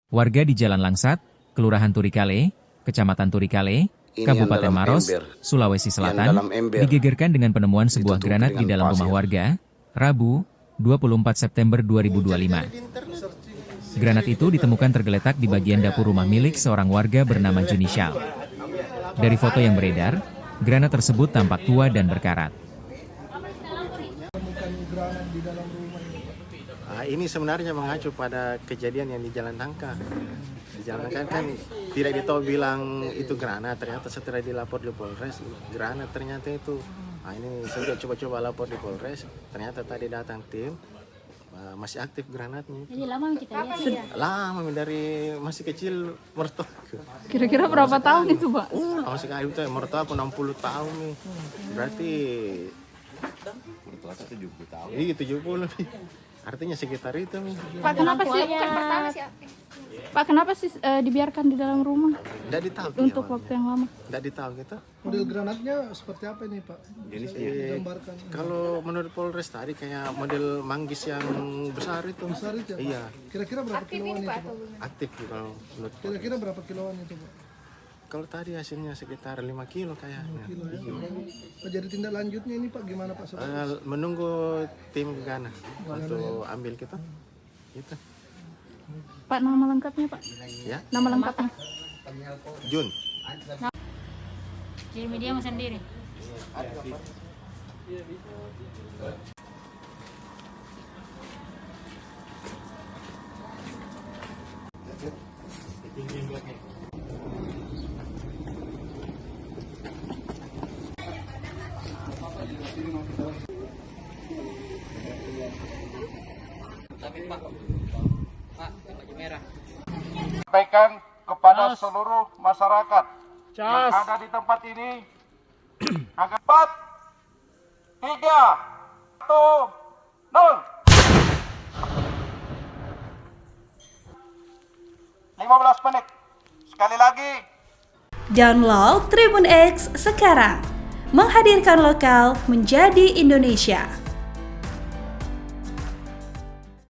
Warga di Jalan Langsat, Kelurahan Turikale, Kecamatan Turikale, Kabupaten Maros, Sulawesi Selatan, digegerkan dengan penemuan sebuah granat di dalam rumah warga, Rabu, 24 September 2025. Granat itu ditemukan tergeletak di bagian dapur rumah milik seorang warga bernama Junishal. Dari foto yang beredar, granat tersebut tampak tua dan berkarat. Ini sebenarnya mengacu pada kejadian yang di Jalan Nangka. Di Jalan Nangka kan tidak ditahu bilang itu granat, ternyata setelah dilapor di Polres, granat ternyata itu. Ini saya coba-coba lapor di Polres, ternyata tadi datang tim, masih aktif granatnya. Jadi lama kita lihat ya? Lama dari masih kecil mertua. Kira-kira berapa tahun itu, Pak? Masih kayak itu mertua aku 60 tahun nih. Berarti mertua 70 tahun. Iya 70 lebih. Artinya sekitar itu nih. Pak, kenapa sih? Pak, kenapa sih dibiarkan di dalam rumah? Tidak ditahu. Untuk waktu yang lama. Tidak ditahu kita. Model granatnya seperti apa nih, Pak? Digambarkan. Kalau menurut Polres tadi kayak model manggis yang besar itu. Besar itu ya, Pak? Iya. Kira-kira berapa kiloan itu, Pak? Aktif kalau menurut. Kira-kira berapa kiloan itu, Pak? Kalau tadi hasilnya sekitar 5 kilo kayaknya. 5 kilo ya. Nah, jadi tindak lanjutnya ini, Pak, gimana, Pak? Menunggu tim Gegana untuk ambil kita. Gitu. Pak, nama lengkapnya, Pak? Ya. Nama lengkapnya? Jun. Jadi media mau sendiri. Sampaikan kepada seluruh masyarakat yang ada di tempat ini agar 4, 3, 1, 0. 15 menit. Sekali lagi. Download Tribun X sekarang. Menghadirkan lokal menjadi Indonesia.